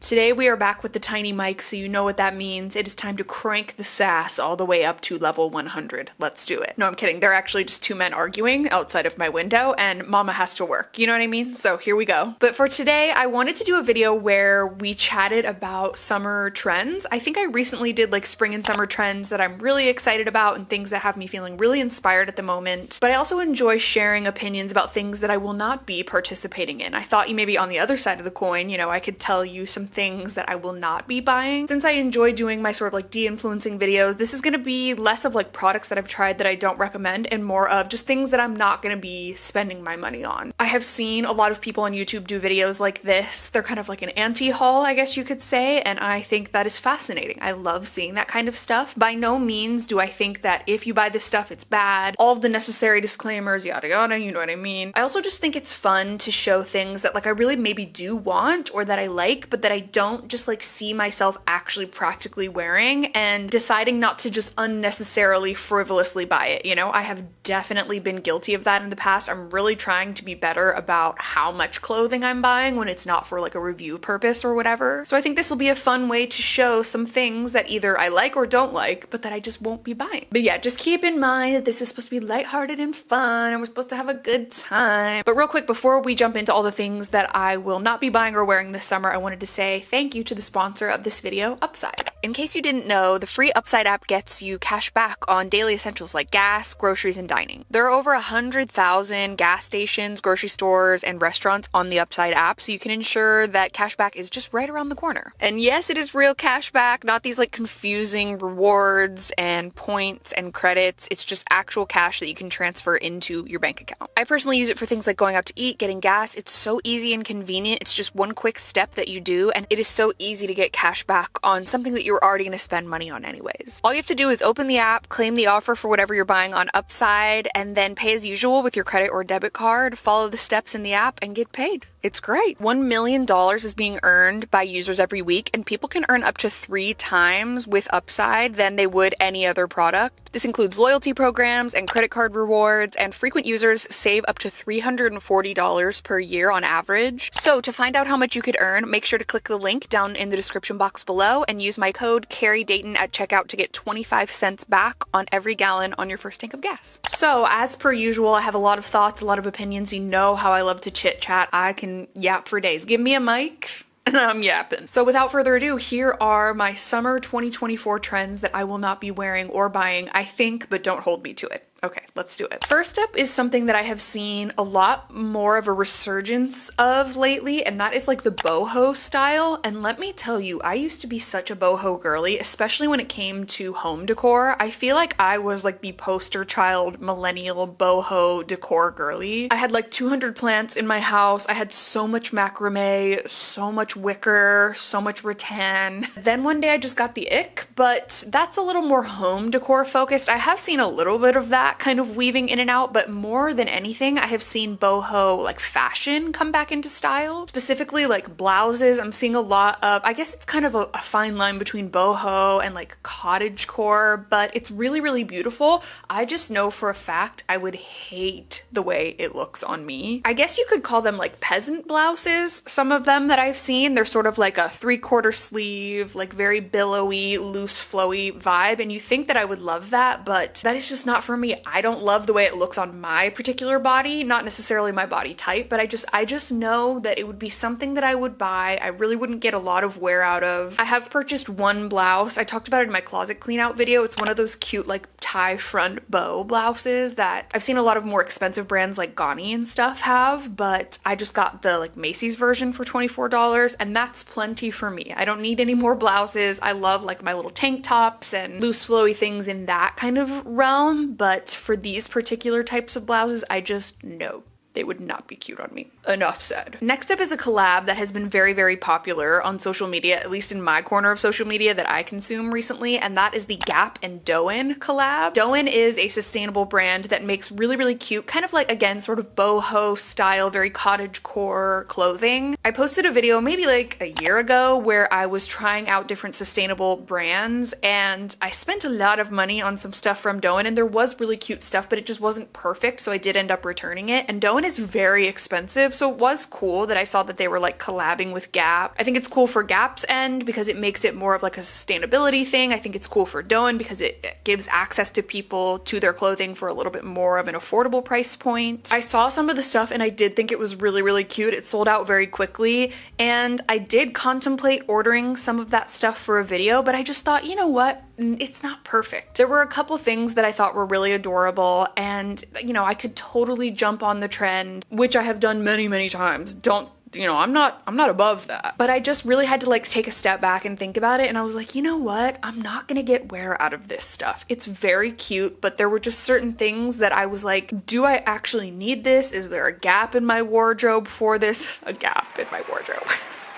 Today we are back with the tiny mic, so you know what that means. It is time to crank the sass all the way up to level 100. Let's do it. No, I'm kidding. They're actually just two men arguing outside of my window and mama has to work. You know what I mean? So here we go. But for today, I wanted to do a video where we chatted about summer trends. I think I recently did like spring and summer trends that I'm really excited about and things that have me feeling really inspired at the moment. But I also enjoy sharing opinions about things that I will not be participating in. I thought you maybe on the other side of the coin, you know, I could tell you some things that I will not be buying. Since I enjoy doing my sort of like de-influencing videos, this is going to be less of like products that I've tried that I don't recommend and more of just things that I'm not going to be spending my money on. I have seen a lot of people on YouTube do videos like this. They're kind of like an anti-haul, I guess you could say, and I think that is fascinating. I love seeing that kind of stuff. By no means do I think that if you buy this stuff, it's bad. All of the necessary disclaimers, yada yada, you know what I mean? I also just think it's fun to show things that like I really maybe do want or that I like, but that I don't just like see myself actually practically wearing and deciding not to just unnecessarily frivolously buy it, you know? I have definitely been guilty of that in the past. I'm really trying to be better about how much clothing I'm buying when it's not for like a review purpose or whatever. So I think this will be a fun way to show some things that either I like or don't like, but that I just won't be buying. But yeah, just keep in mind that this is supposed to be lighthearted and fun and we're supposed to have a good time. But real quick, before we jump into all the things that I will not be buying or wearing this summer, I wanted to say thank you to the sponsor of this video, Upside. In case you didn't know, the free Upside app gets you cash back on daily essentials like gas, groceries, and dining. There are over 100,000 gas stations, grocery stores, and restaurants on the Upside app, so you can ensure that cashback is just right around the corner. And yes, it is real cashback, not these like confusing rewards and points and credits. It's just actual cash that you can transfer into your bank account. I personally use it for things like going out to eat, getting gas. It's so easy and convenient. It's just one quick step that you do, and it is so easy to get cash back on something that you're already going to spend money on anyways. All you have to do is open the app, claim the offer for whatever you're buying on Upside, and then pay as usual with your credit or debit card, follow the steps in the app, and get paid. It's great. $1 million is being earned by users every week, and people can earn up to 3 times with Upside than they would any other product. This includes loyalty programs and credit card rewards, and frequent users save up to $340 per year on average. So to find out how much you could earn, make sure to click the link down in the description box below and use my code Carrie Dayton at checkout to get 25 cents back on every gallon on your first tank of gas. So as per usual, I have a lot of thoughts, a lot of opinions. You know how I love to chit chat. I can yap for days. Give me a mic and I'm yapping. So without further ado, here are my summer 2024 trends that I will not be wearing or buying, I think, but don't hold me to it. Okay, let's do it. First up is something that I have seen a lot more of a resurgence of lately, and that is like the boho style. And let me tell you, I used to be such a boho girly, especially when it came to home decor. I feel like I was like the poster child millennial boho decor girly. I had like 200 plants in my house. I had so much macrame, so much wicker, so much rattan. Then one day I just got the ick, but that's a little more home decor focused. I have seen a little bit of that kind of weaving in and out, but more than anything, I have seen boho like fashion come back into style. Specifically like blouses, I'm seeing a lot of, I guess it's kind of a fine line between boho and like cottagecore, but it's really, really beautiful. I just know for a fact I would hate the way it looks on me. I guess you could call them like peasant blouses. Some of them that I've seen, they're sort of like a 3/4 sleeve, like very billowy, loose, flowy vibe, and you think that I would love that, but that is just not for me. I don't love the way it looks on my particular body, not necessarily my body type, but I just know that it would be something that I would buy. I really wouldn't get a lot of wear out of. I have purchased one blouse. I talked about it in my closet clean out video. It's one of those cute like tie front bow blouses that I've seen a lot of more expensive brands like Ghani and stuff have, but I just got the like Macy's version for $24 and that's plenty for me. I don't need any more blouses. I love like my little tank tops and loose flowy things in that kind of realm, but for these particular types of blouses, I just know they would not be cute on me. Enough said. Next up is a collab that has been very, very popular on social media, at least in my corner of social media that I consume recently, and that is the Gap and Doen collab. Doen is a sustainable brand that makes really, really cute, kind of like, again, sort of boho style, very cottagecore clothing. I posted a video maybe like a year ago where I was trying out different sustainable brands, and I spent a lot of money on some stuff from Doen, and there was really cute stuff, but it just wasn't perfect, so I did end up returning it. And Doen is very expensive, so it was cool that I saw that they were like collabing with Gap. I think it's cool for Gap's end because it makes it more of like a sustainability thing. I think it's cool for Doen because it gives access to people to their clothing for a little bit more of an affordable price point. I saw some of the stuff and I did think it was really, really cute. It sold out very quickly, and I did contemplate ordering some of that stuff for a video, but I just thought, you know what? It's not perfect. There were a couple things that I thought were really adorable, and you know, I could totally jump on the trend, which I have done many, many times. I'm not above that. But I just really had to like take a step back and think about it, and I was like, you know what? I'm not gonna get wear out of this stuff. It's very cute, but there were just certain things that I was like, do I actually need this? Is there a gap in my wardrobe for this? A gap in my wardrobe.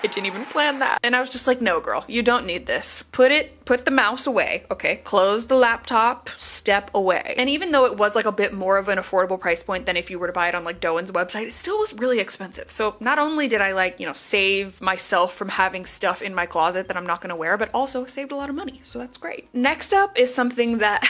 I didn't even plan that. And I was just like, no girl, you don't need this. Put the mouse away, okay? Close the laptop, step away. And even though it was like a bit more of an affordable price point than if you were to buy it on like Doen's website, it still was really expensive. So not only did I like, you know, save myself from having stuff in my closet that I'm not gonna wear, but also saved a lot of money. So that's great. Next up is something that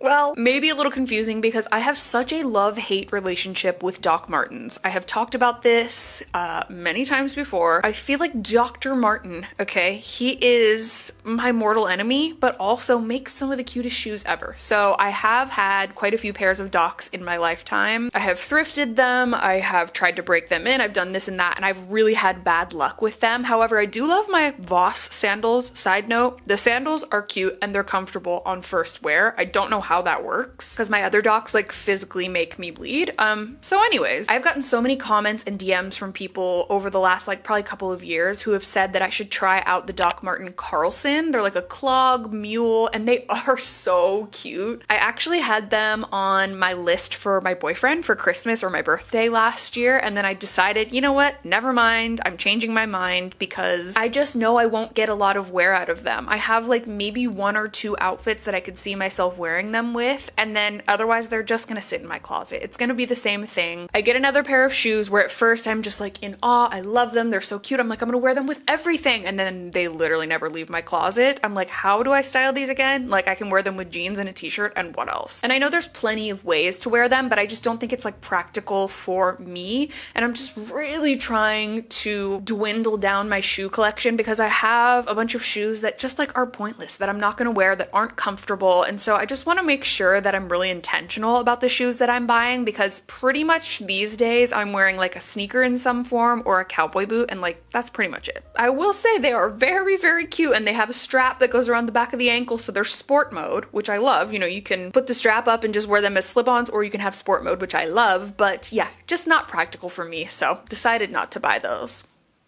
well, maybe a little confusing because I have such a love-hate relationship with Doc Martens. I have talked about this many times before. I feel like Dr. Marten, okay, he is my mortal enemy, but also makes some of the cutest shoes ever. So I have had quite a few pairs of Docs in my lifetime. I have thrifted them, I have tried to break them in, I've done this and that, and I've really had bad luck with them. However, I do love my Voss sandals. Side note, the sandals are cute and they're comfortable on first wear. I don't know how that works because my other Docs like physically make me bleed. So anyways, I've gotten so many comments and DMs from people over the last like probably couple of years who have said that I should try out the Doc Marten Carlson. They're like a clog mule and they are so cute. I actually had them on my list for my boyfriend for Christmas or my birthday last year, and then I decided, you know what, never mind, I'm changing my mind because I just know I won't get a lot of wear out of them. I have like maybe 1 or 2 outfits that I could see myself wearing them with, and then otherwise they're just gonna sit in my closet. It's gonna be the same thing. I get another pair of shoes where at first I'm just like in awe, I love them, they're so cute, I'm like, I'm gonna wear them with everything, and then they literally never leave my closet. I'm like, how do I style these again? Like I can wear them with jeans and a t-shirt and what else? And I know there's plenty of ways to wear them, but I just don't think it's like practical for me, and I'm just really trying to dwindle down my shoe collection because I have a bunch of shoes that just like are pointless, that I'm not gonna wear, that aren't comfortable, and so I just want to make sure that I'm really intentional about the shoes that I'm buying, because pretty much these days I'm wearing like a sneaker in some form or a cowboy boot, and like that's pretty much it. I will say they are very, very cute, and they have a strap that goes around the back of the ankle, so they're sport mode, which I love. You know, you can put the strap up and just wear them as slip-ons, or you can have sport mode, which I love, but yeah, just not practical for me, so decided not to buy those.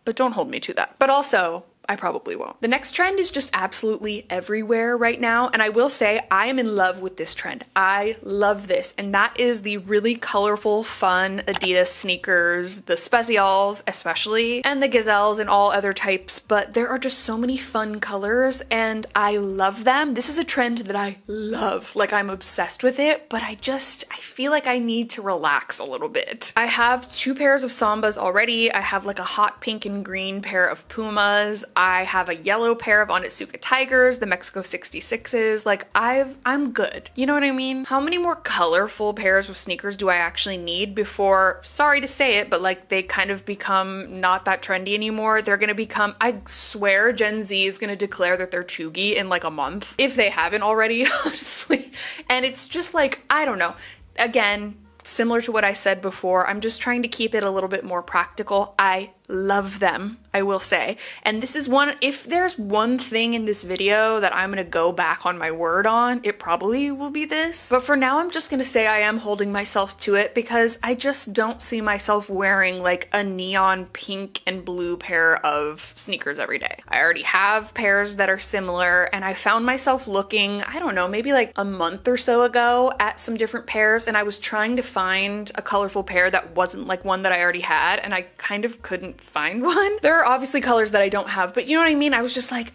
But don't hold me to that. But also, I probably won't. The next trend is just absolutely everywhere right now, and I will say I am in love with this trend. I love this, and that is the really colorful, fun Adidas sneakers, the spezials especially, and the gazelles and all other types, but there are just so many fun colors and I love them. This is a trend that I love, like I'm obsessed with it, but I feel like I need to relax a little bit. I have 2 pairs of Sambas already. I have like a hot pink and green pair of Pumas. I have a yellow pair of Onitsuka Tigers, the Mexico 66s. Like I'm good. You know what I mean? How many more colorful pairs of sneakers do I actually need before, sorry to say it, but like they kind of become not that trendy anymore? They're gonna become, I swear Gen Z is gonna declare that they're chuggy in like a month, if they haven't already, honestly. And it's just like, I don't know. Again, similar to what I said before, I'm just trying to keep it a little bit more practical. I love them, I will say. And this is one, if there's one thing in this video that I'm gonna go back on my word on, it probably will be this. But for now, I'm just gonna say I am holding myself to it because I just don't see myself wearing like a neon pink and blue pair of sneakers every day. I already have pairs that are similar, and I found myself looking, I don't know, maybe like a month or so ago at some different pairs, and I was trying to find a colorful pair that wasn't like one that I already had, and I kind of couldn't find one. There are obviously colors that I don't have, but you know what I mean? I was just like,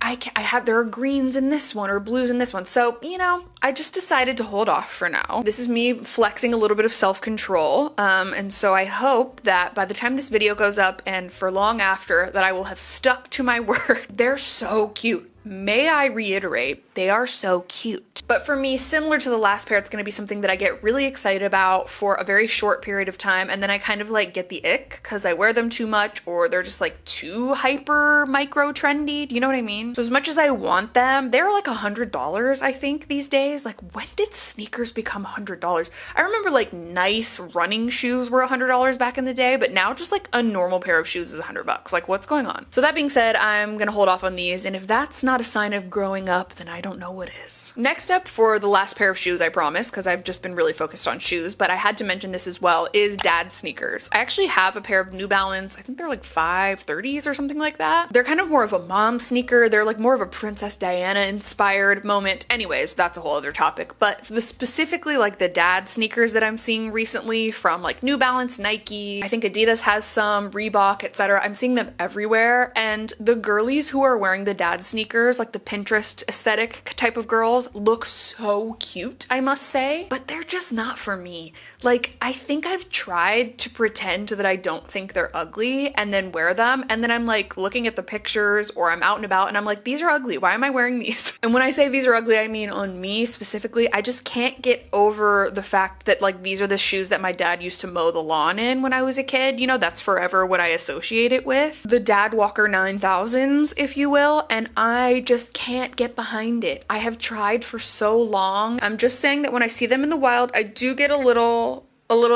there are greens in this one or blues in this one. So, you know, I just decided to hold off for now. This is me flexing a little bit of self-control. And so I hope that by the time this video goes up and for long after, that I will have stuck to my word. They're so cute. may I reiterate, they are so cute. But for me, similar to the last pair, it's going to be something that I get really excited about for a very short period of time, and then I kind of like get the ick because I wear them too much, or they're just like too hyper micro trendy. Do you know what I mean? So as much as I want them, they're like $100, I think, these days. Like, when did sneakers become $100? I remember like nice running shoes were $100 back in the day, but now just like a normal pair of shoes is $100. Like, what's going on? So that being said, I'm gonna hold off on these, and if that's not a sign of growing up, then I don't know what is. Next up, for the last pair of shoes, I promise, because I've just been really focused on shoes, but I had to mention this as well, is dad sneakers. I actually have a pair of New Balance. I think they're like 530s or something like that. They're kind of more of a mom sneaker. They're like more of a Princess Diana inspired moment. Anyways, that's a whole other topic. But specifically like the dad sneakers that I'm seeing recently from like New Balance, Nike, I think Adidas has some, Reebok, etc. I'm seeing them everywhere, and the girlies who are wearing the dad sneakers, like the Pinterest aesthetic type of girls, look so cute, I must say, but they're just not for me. Like, I think I've tried to pretend that I don't think they're ugly and then wear them, and then I'm like looking at the pictures or I'm out and about and I'm like, these are ugly, why am I wearing these? And when I say these are ugly, I mean on me specifically. I just can't get over the fact that like these are the shoes that my dad used to mow the lawn in when I was a kid. You know, that's forever what I associate it with. The Dad Walker 9000s, if you will, and I just can't get behind it. I have tried for so long. I'm just saying that when I see them in the wild, I do get a little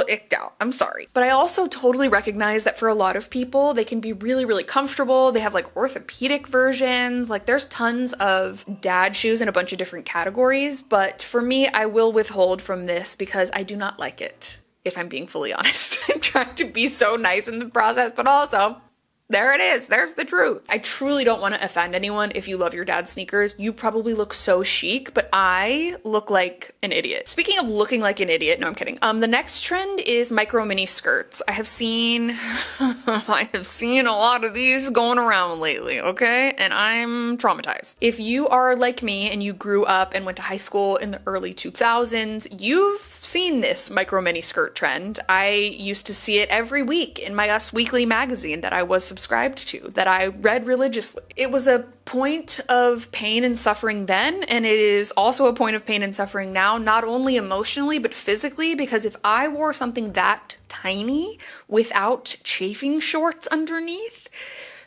icked out. I'm sorry. But I also totally recognize that for a lot of people, they can be really, really comfortable. They have like orthopedic versions. Like, there's tons of dad shoes in a bunch of different categories. But for me, I will withhold from this because I do not like it, if I'm being fully honest. I'm trying to be so nice in the process, but also, there it is. There's the truth. I truly don't want to offend anyone. If you love your dad's sneakers, you probably look so chic, but I look like an idiot. Speaking of looking like an idiot, no, I'm kidding. The next trend is micro mini skirts. I have seen a lot of these going around lately, okay? And I'm traumatized. If you are like me and you grew up and went to high school in the early 2000s, you've seen this micro mini skirt trend. I used to see it every week in my Us Weekly magazine that I was subscribed to, that I read religiously. It was a point of pain and suffering then, and it is also a point of pain and suffering now, not only emotionally but physically, because if I wore something that tiny without chafing shorts underneath,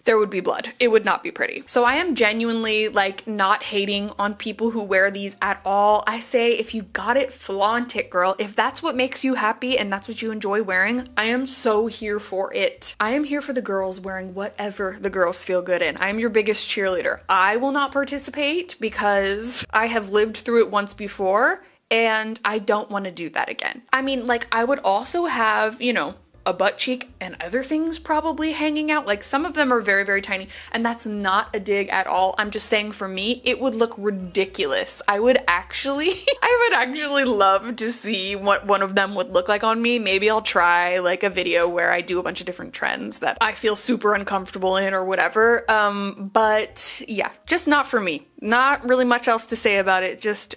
there would be blood. It would not be pretty. So I am genuinely like not hating on people who wear these at all. I say, if you got it, flaunt it, girl. If that's what makes you happy and that's what you enjoy wearing, I am so here for it. I am here for the girls wearing whatever the girls feel good in. I am your biggest cheerleader. I will not participate because I have lived through it once before and I don't want to do that again. I mean, like, I would also have, you know, a butt cheek and other things probably hanging out. Like, some of them are very, very tiny, and that's not a dig at all. I'm just saying, for me, it would look ridiculous. I would actually love to see what one of them would look like on me. Maybe I'll try like a video where I do a bunch of different trends that I feel super uncomfortable in or whatever. But yeah, just not for me. Not really much else to say about it. Just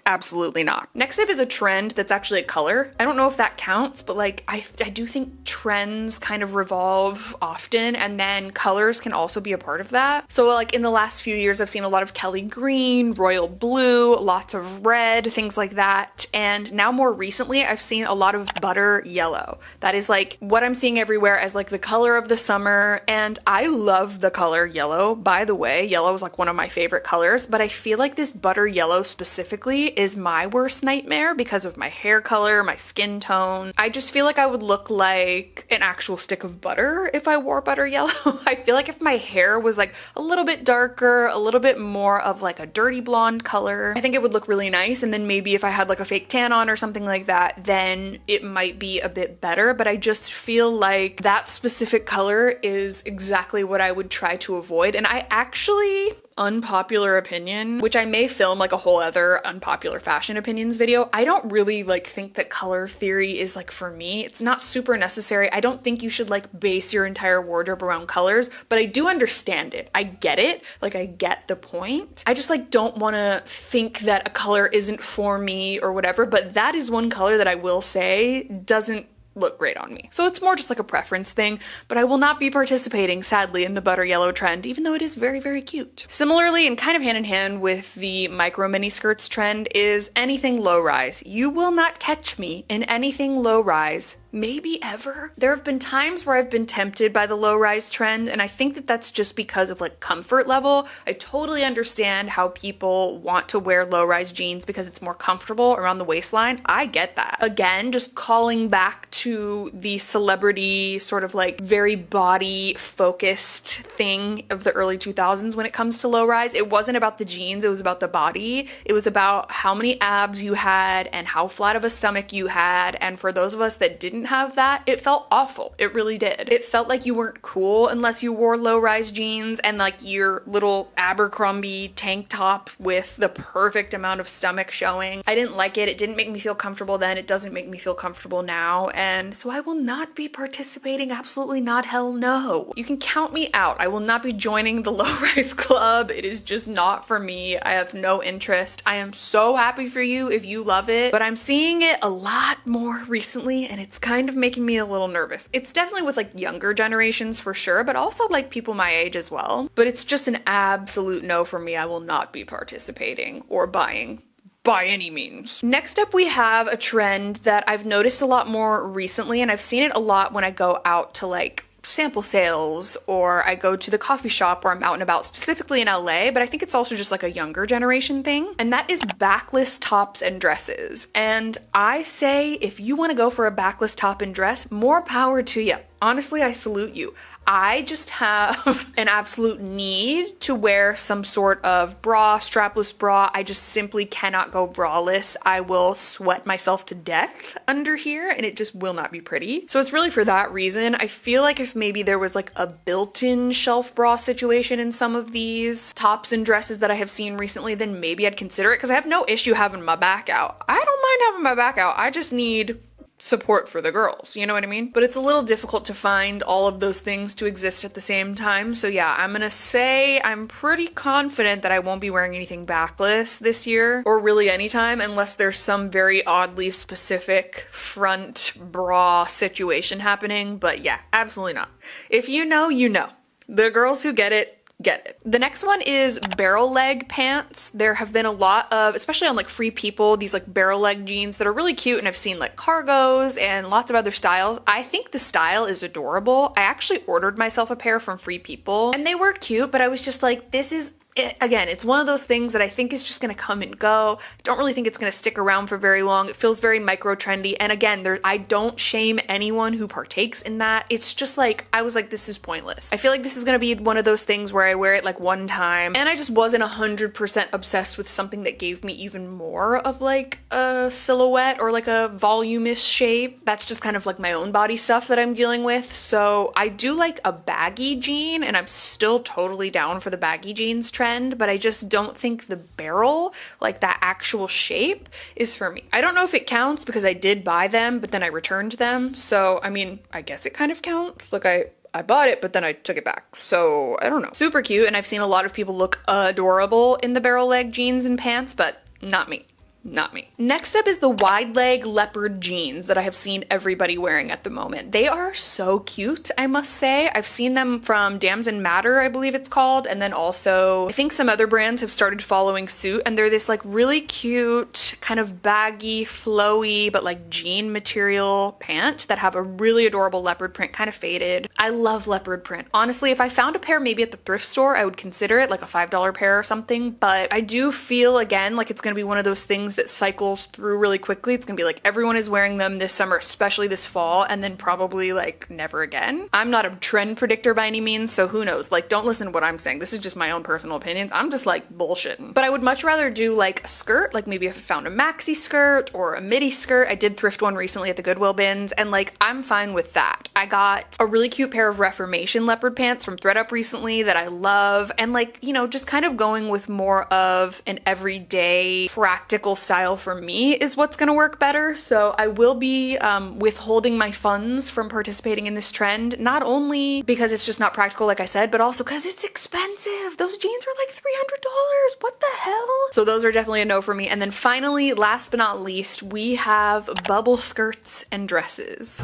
absolutely not. Next up is a trend that's actually a color. I don't know if that counts, but like I do think trends kind of revolve often, and then colors can also be a part of that. So like in the last few years, I've seen a lot of Kelly green, royal blue, lots of red, things like that. And now more recently, I've seen a lot of butter yellow. That is like what I'm seeing everywhere as like the color of the summer. And I love the color yellow. By the way, yellow is like one of my favorite colors, but I feel like this butter yellow specifically is my worst nightmare because of my hair color, my skin tone. I just feel like I would look like an actual stick of butter if I wore butter yellow. I feel like if my hair was like a little bit darker, a little bit more of like a dirty blonde color, I think it would look really nice. And then maybe if I had like a fake tan on or something like that, then it might be a bit better. But I just feel like that specific color is exactly what I would try to avoid. And I actually, unpopular opinion, which I may film like a whole other unpopular fashion opinions video, I don't really like think that color theory is like for me. It's not super necessary. I don't think you should like base your entire wardrobe around colors, but I do understand it. I get it. Like, I get the point. I just like don't want to think that a color isn't for me or whatever, but that is one color that I will say doesn't look great on me. So it's more just like a preference thing, but I will not be participating, sadly, in the butter yellow trend, even though it is very, very cute. Similarly, and kind of hand in hand with the micro mini skirts trend, is anything low rise. You will not catch me in anything low rise, maybe ever. There have been times where I've been tempted by the low rise trend, and I think that that's just because of like comfort level. I totally understand how people want to wear low rise jeans because it's more comfortable around the waistline. I get that. Again, just calling back to the celebrity sort of like very body focused thing of the early 2000s when it comes to low rise. It wasn't about the jeans, it was about the body. It was about how many abs you had and how flat of a stomach you had, and for those of us that didn't have that, it felt awful. It really did. It felt like you weren't cool unless you wore low-rise jeans and like your little Abercrombie tank top with the perfect amount of stomach showing. I didn't like it. It didn't make me feel comfortable then. It doesn't make me feel comfortable now, and so I will not be participating. Absolutely not. Hell no. You can count me out. I will not be joining the low-rise club. It is just not for me. I have no interest. I am so happy for you if you love it, but I'm seeing it a lot more recently, and it's kind of making me a little nervous. It's definitely with like younger generations for sure, but also like people my age as well. But it's just an absolute no for me. I will not be participating or buying by any means. Next up, we have a trend that I've noticed a lot more recently, and I've seen it a lot when I go out to like sample sales or I go to the coffee shop or I'm out and about, specifically in LA, but I think it's also just like a younger generation thing, and that is backless tops and dresses. And I say, if you want to go for a backless top and dress, more power to you. Honestly, I salute you. I just have an absolute need to wear some sort of bra, strapless bra. I just simply cannot go braless. I will sweat myself to death under here and it just will not be pretty. So it's really for that reason. I feel like if maybe there was like a built-in shelf bra situation in some of these tops and dresses that I have seen recently, then maybe I'd consider it, because I have no issue having my back out. I don't mind having my back out. I just need support for the girls, you know what I mean? But it's a little difficult to find all of those things to exist at the same time. So yeah, I'm gonna say I'm pretty confident that I won't be wearing anything backless this year, or really anytime, unless there's some very oddly specific front bra situation happening. But yeah, absolutely not. If you know, you know. The girls who get it, get it. The next one is barrel leg pants. There have been a lot of, especially on like Free People, these like barrel leg jeans that are really cute, and I've seen like cargos and lots of other styles. I think the style is adorable. I actually ordered myself a pair from Free People and they were cute, but I was just like, this is again, it's one of those things that I think is just gonna come and go. I don't really think it's gonna stick around for very long. It feels very micro trendy. And again, I don't shame anyone who partakes in that. It's just like, I was like, this is pointless. I feel like this is gonna be one of those things where I wear it like one time and I just wasn't 100% obsessed with something that gave me even more of like a silhouette or like a voluminous shape. That's just kind of like my own body stuff that I'm dealing with. So I do like a baggy jean, and I'm still totally down for the baggy jeans trend, but I just don't think the barrel, like that actual shape, is for me. I don't know if it counts because I did buy them, but then I returned them. So, I mean, I guess it kind of counts. Like I bought it, but then I took it back. So, I don't know. Super cute, and I've seen a lot of people look adorable in the barrel leg jeans and pants, but not me. Not me. Next up is the wide leg leopard jeans that I have seen everybody wearing at the moment. They are so cute, I must say. I've seen them from Damson Matter, I believe it's called, and then also I think some other brands have started following suit, and they're this like really cute kind of baggy, flowy, but like jean material pant that have a really adorable leopard print, kind of faded. I love leopard print. Honestly, if I found a pair maybe at the thrift store, I would consider it, like a $5 pair or something, but I do feel again like it's gonna be one of those things that cycles through really quickly. It's gonna be like everyone is wearing them this summer, especially this fall, and then probably like never again. I'm not a trend predictor by any means, so who knows? Like, don't listen to what I'm saying. This is just my own personal opinions. I'm just like bullshitting. But I would much rather do like a skirt, like maybe if I found a maxi skirt or a midi skirt. I did thrift one recently at the Goodwill bins, and like I'm fine with that. I got a really cute pair of Reformation leopard pants from thredUP recently that I love, and like, you know, just kind of going with more of an everyday practical style for me is what's gonna work better. So I will be withholding my funds from participating in this trend, not only because it's just not practical, like I said, but also because it's expensive. Those jeans are like $300. What the hell? So those are definitely a no for me. And then finally, last but not least, we have bubble skirts and dresses.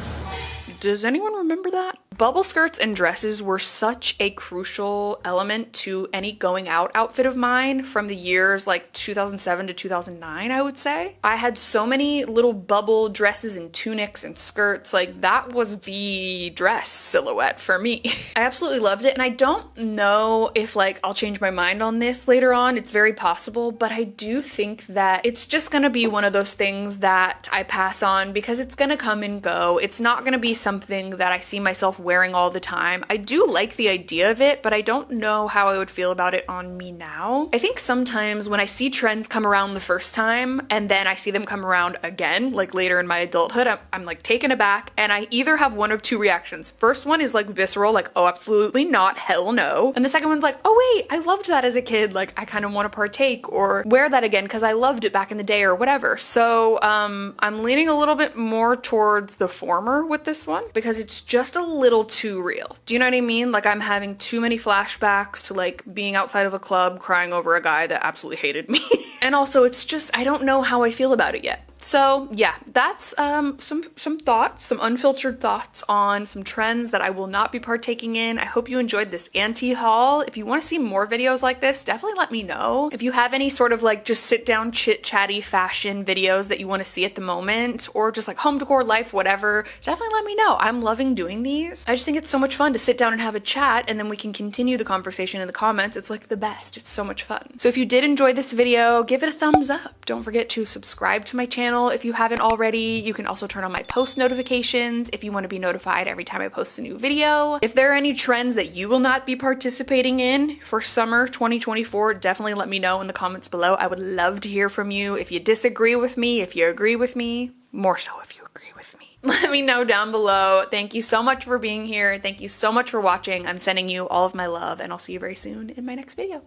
Does anyone remember that? Bubble skirts and dresses were such a crucial element to any going out outfit of mine from the years like 2007 to 2009, I would say. I had so many little bubble dresses and tunics and skirts, like that was the dress silhouette for me. I absolutely loved it, and I don't know if like I'll change my mind on this later on. It's very possible, but I do think that it's just gonna be one of those things that I pass on because it's gonna come and go. It's not gonna be something that I see myself wearing all the time. I do like the idea of it, but I don't know how I would feel about it on me now. I think sometimes when I see trends come around the first time and then I see them come around again, like later in my adulthood, I'm like taken aback, and I either have one of two reactions. First one is like visceral, like, oh, absolutely not, hell no. And the second one's like, oh wait, I loved that as a kid, like I kind of want to partake or wear that again because I loved it back in the day or whatever. So I'm leaning a little bit more towards the former with this one because it's just a little too real. Do you know what I mean? Like I'm having too many flashbacks to like being outside of a club crying over a guy that absolutely hated me. And also it's just, I don't know how I feel about it yet. So yeah, that's some thoughts, some unfiltered thoughts on some trends that I will not be partaking in. I hope you enjoyed this anti-haul. If you want to see more videos like this, definitely let me know. If you have any sort of like just sit down chit-chatty fashion videos that you want to see at the moment, or just like home decor, life, whatever, definitely let me know. I'm loving doing these. I just think it's so much fun to sit down and have a chat, and then we can continue the conversation in the comments. It's like the best. It's so much fun. So if you did enjoy this video, give it a thumbs up. Don't forget to subscribe to my channel if you haven't already. You can also turn on my post notifications if you want to be notified every time I post a new video. If there are any trends that you will not be participating in for summer 2024, definitely let me know in the comments below. I would love to hear from you. If you disagree with me, if you agree with me, more so if you agree with me. Let me know down below. Thank you so much for being here. Thank you so much for watching. I'm sending you all of my love, and I'll see you very soon in my next video.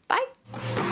Bye.